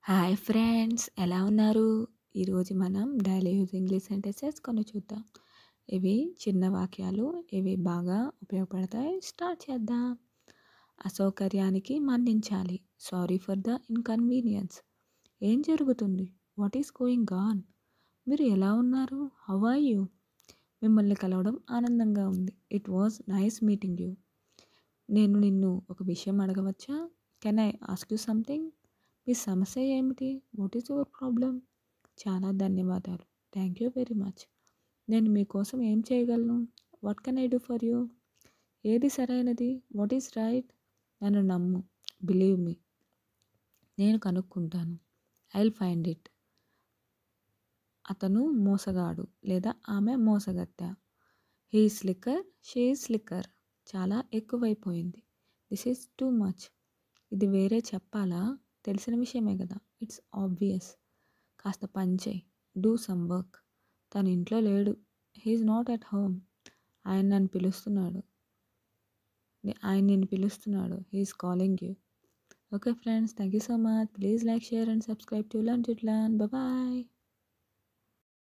Hi friends, ఎలా ఉన్నారు? ఈరోజు మనం డైలీ యూజ్ ఇంగ్లీష్ సెంటెన్సెస్ కొన్ని చూద్దాం. ఇవి చిన్న వాక్యాలు, ఇవి బాగా ఉపయోగపడతాయి. స్టార్ట్ చేద్దాం. అసౌకర్యానికి మన్నించాలి. Sorry for the inconvenience. ఏం జరుగుతుంది? What is going on? మీరు ఎలా ఉన్నారు? How are you? మిమ్మల్ని కలవడం ఆనందంగా ఉంది. It was nice meeting you. నేను నిన్ను ఒక విషయం అడగవచ్చా? Can I ask you something? మీ సమస్య ఏమిటి? What is your problem? చాలా ధన్యవాదాలు. Thank you very much. నేను మీకోసం ఏం చేయగలను? What can I do for you? ఏది సరైనది? What is right? నన్ను నమ్ము. Believe me. నేను కనుక్కుంటాను. I will find it. అతను మోసగాడు లేదా ఆమె మోసగత్తె. He is slicker, she is slicker. చాలా ఎక్కువైపోయింది. This is too much. ఇది వేరే చెప్పాలా? తెలిసిన విషయమే కదా. It's obvious. కాస్త పని చేయి. Do some work. తను ఇంట్లో లేడు. He is not at home. ఆయన నన్ను పిలుస్తున్నాడు. ఆయన నిన్ను పిలుస్తున్నాడు. He is calling you. Okay friends, thank you so much. Please like, share and subscribe to learn to learn. Bye.